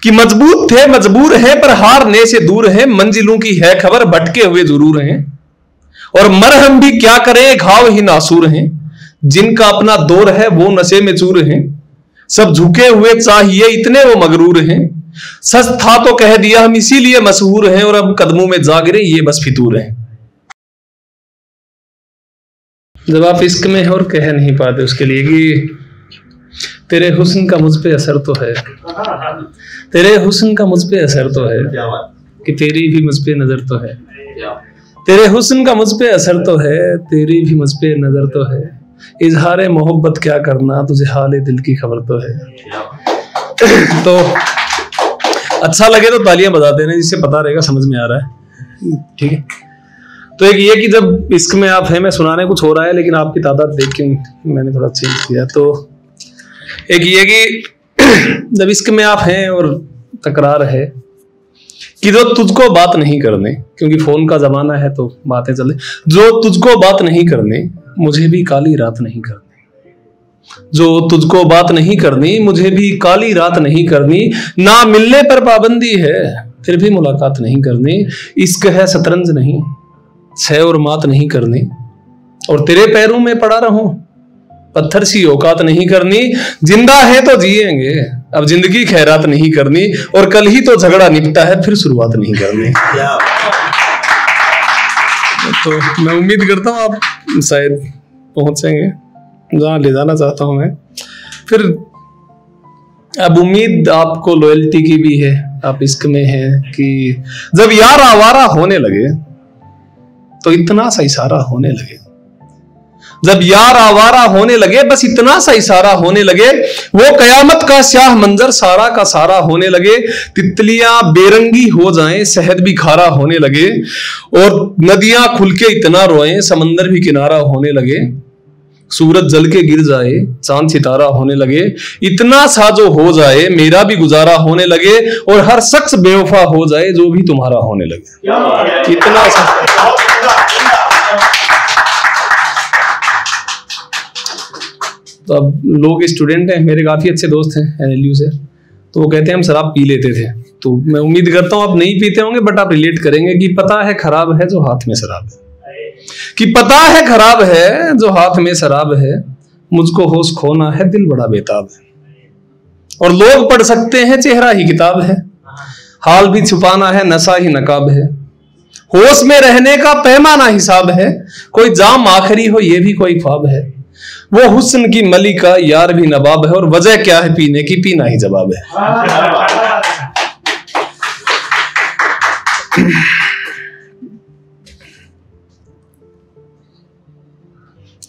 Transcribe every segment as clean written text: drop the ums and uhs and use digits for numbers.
कि मजबूत थे मजबूर हैं पर हारने से दूर हैं, मंजिलों की है खबर भटके हुए जरूर हैं, और मरहम भी क्या करें घाव ही नासूर हैं, जिनका अपना दौर है वो नशे में चूर हैं, सब झुके हुए चाहिए इतने वो मगरूर हैं, सच था तो कह दिया हम इसीलिए मशहूर हैं, और अब कदमों में जा गिरे ये बस फितूर हैं। जब आप इश्क में हैं और कह नहीं पाते उसके लिए कि तेरे हुस्न का मुझ पे असर तो है, तेरे हुस्न का मुझ पे असर तो है, कि तेरी भी मुझ पे नजर तो है, तेरे हुस्न का मुझ पे असर तो है, तेरी भी मुझ पे नजर तो है, इजहार मोहब्बत क्या करना तुझे हाले दिल की खबर तो है। तो अच्छा लगे तो तालियां बजा देना, जिससे पता रहेगा समझ में आ रहा है, ठीक है। तो एक ये कि जब इश्क में आप हैं, मैं सुनाने कुछ हो रहा है लेकिन आपकी तादाद देख के मैंने थोड़ा चेंज किया। तो एक ये कि जब इश्क में आप हैं और तकरार है कि जो तुझको बात नहीं करने, क्योंकि फोन का जमाना है तो बातें चले, जो तुझको बात नहीं करने मुझे भी काली रात नहीं करनी, जो तुझको बात नहीं करनी मुझे भी काली रात नहीं करनी, ना मिलने पर पाबंदी है फिर भी मुलाकात नहीं करनी, इश्क है शतरंज नहीं छह और मात नहीं करनी, और तेरे पैरों में पड़ा रहूं पत्थर सी औकात नहीं करनी, जिंदा है तो जिएंगे अब जिंदगी खैरात नहीं करनी, और कल ही तो झगड़ा निपटा है फिर शुरुआत नहीं करनी। तो मैं उम्मीद करता हूँ आप शायद पहुंचेंगे जहाँ ले जाना चाहता हूँ मैं। फिर अब उम्मीद आपको लॉयल्टी की भी है, आप इश्क में हैं कि जब यार आवारा होने लगे तो इतना सा इशारा होने लगे, जब यार आवारा होने लगे बस इतना सा इशारा होने लगे, वो कयामत का स्याह मंजर सारा का सारा होने लगे, तितलियां बेरंगी हो जाएं शहद भी खारा होने लगे, और नदियां खुल के इतना रोएं समंदर भी किनारा होने लगे, सूरज जल के गिर जाए चांद सितारा होने लगे, इतना सा जो हो जाए मेरा भी गुजारा होने लगे, और हर शख्स बेवफा हो जाए जो भी तुम्हारा होने लगे, इतना सा। तो अब लोग स्टूडेंट हैं मेरे, काफी अच्छे दोस्त हैं NLU से, तो वो कहते हैं हम शराब पी लेते थे, तो मैं उम्मीद करता हूं आप नहीं पीते होंगे बट आप रिलेट करेंगे कि पता है खराब है जो हाथ में शराब है, कि पता है खराब है जो हाथ में शराब है, मुझको होश खोना है दिल बड़ा बेताब है, और लोग पढ़ सकते हैं चेहरा ही किताब है, हाल भी छुपाना है नशा ही नकाब है, होश में रहने का पैमाना हिसाब है, कोई जाम आखिरी हो ये भी कोई ख्वाब है, वो हुस्न की मलिका यार भी नवाब है, और वजह क्या है पीने की पीना ही जवाब है।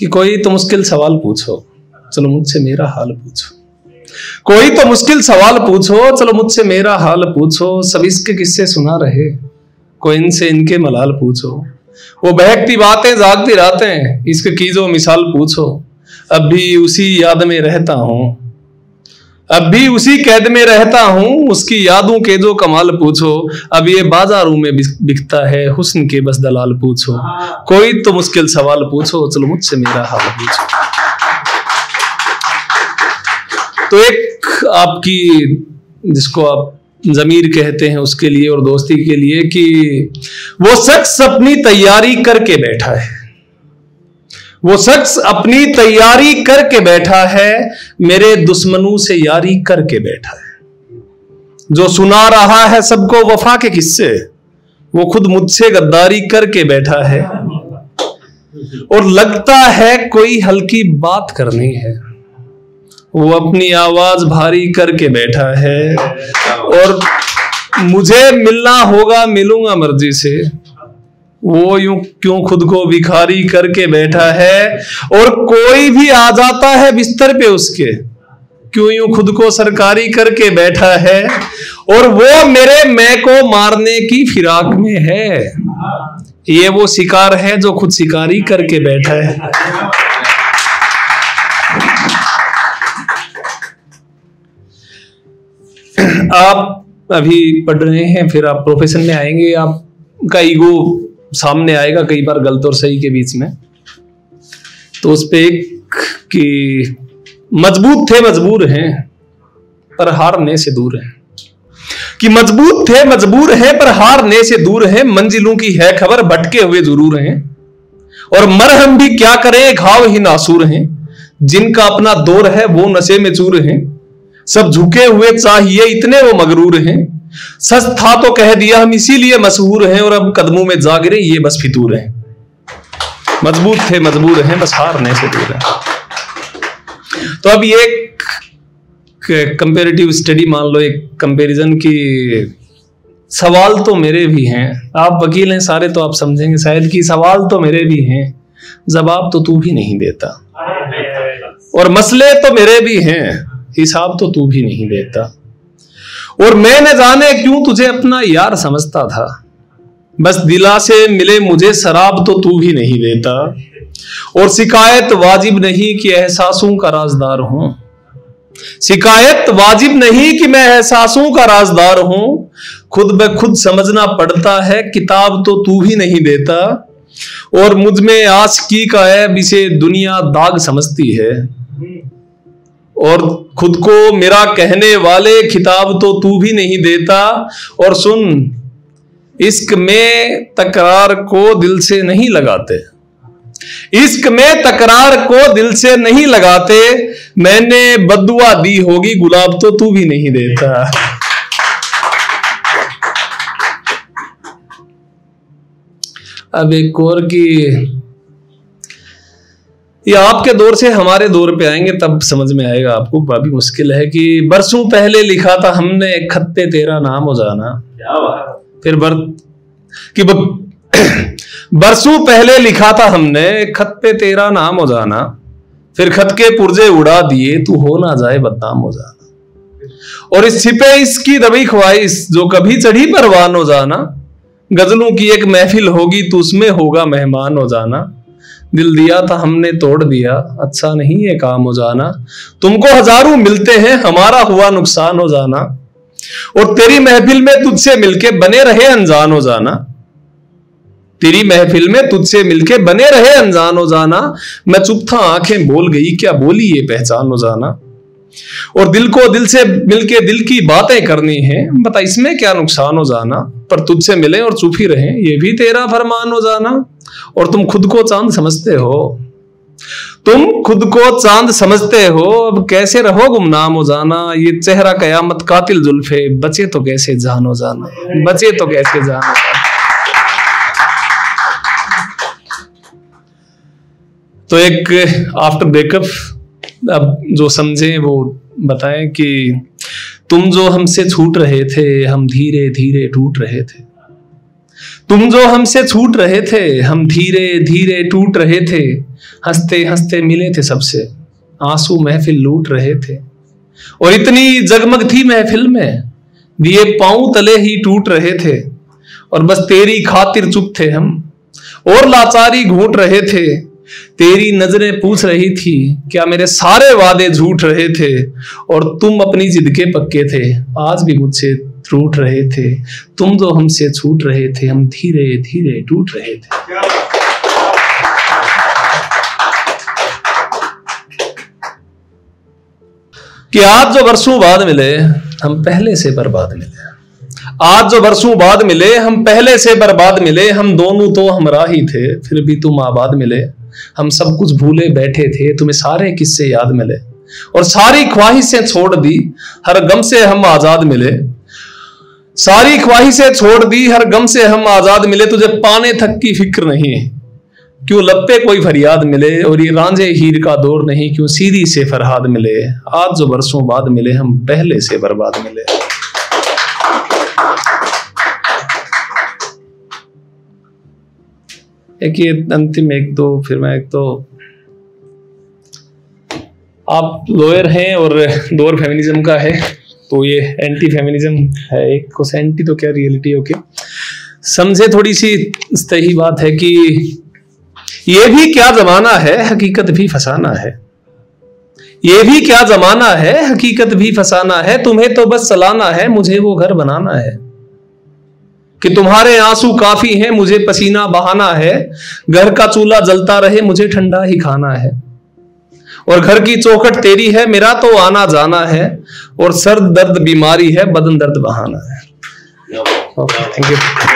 कि कोई तो मुश्किल सवाल पूछो चलो मुझसे मेरा हाल पूछो, कोई तो मुश्किल सवाल पूछो चलो मुझसे मेरा हाल पूछो, सब इसके किस्से सुना रहे कोई इनसे इनके मलाल पूछो, वो बहकती बातें जागती रातें इसके की जो मिसाल पूछो, अब भी उसी याद में रहता हूँ, अब भी उसी कैद में रहता हूँ, उसकी यादों के जो कमाल पूछो, अब ये बाजारों में बिकता है हुस्न के बस दलाल पूछो, कोई तो मुश्किल सवाल पूछो चलो मुझसे मेरा हाल पूछो। तो एक आपकी जिसको आप जमीर कहते हैं उसके लिए और दोस्ती के लिए कि वो शख्स अपनी तैयारी करके बैठा है, वो शख्स अपनी तैयारी करके बैठा है, मेरे दुश्मनों से यारी करके बैठा है, जो सुना रहा है सबको वफा के किस्से वो खुद मुझसे गद्दारी करके बैठा है, और लगता है कोई हल्की बात करनी है वो अपनी आवाज भारी करके बैठा है, और मुझे मिलना होगा मिलूंगा मर्जी से वो यूं क्यों खुद को भिखारी करके बैठा है, और कोई भी आ जाता है बिस्तर पे उसके क्यों यूं खुद को सरकारी करके बैठा है, और वो मेरे मैं को मारने की फिराक में है, ये वो शिकार है जो खुद शिकारी करके बैठा है। आप अभी पढ़ रहे हैं फिर आप प्रोफेशन में आएंगे, आपका ईगो सामने आएगा कई बार गलत और सही के बीच में, तो उस पे एक कि मजबूत थे मजबूर हैं पर हारने से दूर हैं, कि मजबूत थे मजबूर हैं पर हारने से दूर हैं, मंजिलों की है खबर भटके हुए जरूर हैं, और मरहम भी क्या करें घाव ही नासूर हैं, जिनका अपना दौर है वो नशे में चूर हैं, सब झुके हुए चाहिए इतने वो मगरूर हैं, सच था तो कह दिया हम इसीलिए मशहूर हैं, और अब कदमों में जा गिरे ये बस फितूर हैं। मजबूत थे मजबूर हैं बस हारने से दूर हैं। तो अब ये कंपेरेटिव स्टडी मान लो, एक कंपैरिजन की सवाल तो मेरे भी हैं, आप वकील हैं सारे तो आप समझेंगे शायद कि सवाल तो मेरे भी हैं, जवाब तो तू भी नहीं देता, और मसले तो मेरे भी हैं, हिसाब तो तू भी नहीं देता, और मैं न जाने क्यों तुझे अपना यार समझता था, बस दिला से मिले मुझे शराब तो तू भी नहीं देता, और शिकायत वाजिब नहीं कि एहसासों का राजदार हूं, शिकायत वाजिब नहीं कि मैं एहसासों का राजदार हूं, खुद ब खुद समझना पड़ता है किताब तो तू भी नहीं देता, और मुझ में आशिकी का ऐब इसे दुनिया दाग समझती है, और खुद को मेरा कहने वाले खिताब तो तू भी नहीं देता, और सुन इश्क में तकरार को दिल से नहीं लगाते, इश्क में तकरार को दिल से नहीं लगाते, मैंने बद्दुआ दी होगी गुलाब तो तू भी नहीं देता। अब एक और की ये आपके दौर से हमारे दौर पे आएंगे तब समझ में आएगा आपको, अभी मुश्किल है कि बरसों पहले लिखा था हमने खत पे तेरा नाम हो जाना, फिर बरसों पहले लिखा था हमने खत पे तेरा नाम हो जाना, फिर खत के पुर्जे उड़ा दिए तू हो ना जाए बदनाम हो जाना, और इस छिपे इसकी दबी ख्वाहिश जो कभी चढ़ी परवान हो जाना, गजलों की एक महफिल होगी तो उसमें होगा मेहमान हो जाना, दिल दिया था हमने तोड़ दिया अच्छा नहीं ये काम हो जाना, तुमको हजारों मिलते हैं हमारा हुआ नुकसान हो जाना, और तेरी महफिल में तुझसे मिलके बने रहे अनजान हो जाना, तेरी महफिल में तुझसे मिलके बने रहे अनजान हो जाना, मैं चुप था आंखें बोल गई क्या बोली ये पहचान हो जाना, और दिल को दिल से मिलके दिल की बातें करनी है बता इसमें क्या नुकसान हो जाना, पर तुझसे मिले और चुप ही रहे ये भी तेरा फरमान हो जाना, और तुम खुद को चांद समझते हो, तुम खुद को चांद समझते हो अब कैसे रहो गुमनाम हो जाना, ये चेहरा कयामत कातिल जुल्फे बचे तो कैसे जान हो जाना, बचे तो कैसे जान हो जाना। तो एक आफ्टर ब्रेकअप अब जो समझे वो बताएं कि तुम जो हमसे छूट रहे थे हम धीरे धीरे टूट रहे थे, तुम जो हमसे छूट रहे थे हम धीरे धीरे टूट रहे थे, हंसते हंसते मिले थे सबसे आंसू महफिल लूट रहे थे, और इतनी जगमग थी महफिल में दिए पांव तले ही टूट रहे थे, और बस तेरी खातिर चुप थे हम और लाचारी घूट रहे थे, तेरी नजरें पूछ रही थी क्या मेरे सारे वादे झूठ रहे थे, और तुम अपनी जिद के पक्के थे आज भी मुझसे रूठ रहे थे, तुम जो हमसे छूट रहे थे हम धीरे धीरे टूट रहे थे। कि आज जो बरसों बाद मिले हम पहले से बर्बाद मिले, आज जो बरसों बाद मिले हम पहले से बर्बाद मिले, हम दोनों तो हमरा ही थे फिर भी तुम आबाद मिले, हम सब कुछ भूले बैठे थे तुम्हें सारे किस्से याद मिले, और सारी ख्वाहिशें छोड़ दी हर गम से हम आजाद मिले, सारी ख्वाहिशें छोड़ दी हर गम से हम आजाद मिले, तुझे पाने तक की फिक्र नहीं क्यों लब पे कोई फरियाद मिले, और ये रांझे हीर का दौर नहीं क्यों सीधी से फरहाद मिले, आज जो बरसों बाद मिले हम पहले से बर्बाद मिले। एक ये अंतिम एक दो फिर मैं एक तो आप लॉयर हैं और दौर फेमिनिज्म का है तो ये एंटी फेमिनिज्म है, एक को एंटी तो क्या रियलिटी ओके समझे, थोड़ी सी सही बात है कि ये भी क्या जमाना है हकीकत भी फसाना है, ये भी क्या जमाना है हकीकत भी फसाना है, तुम्हें तो बस चलाना है मुझे वो घर बनाना है, कि तुम्हारे आंसू काफी हैं मुझे पसीना बहाना है, घर का चूल्हा जलता रहे मुझे ठंडा ही खाना है, और घर की चौखट तेरी है मेरा तो आना जाना है, और सर्द दर्द बीमारी है बदन दर्द बहाना है। Okay, thank you.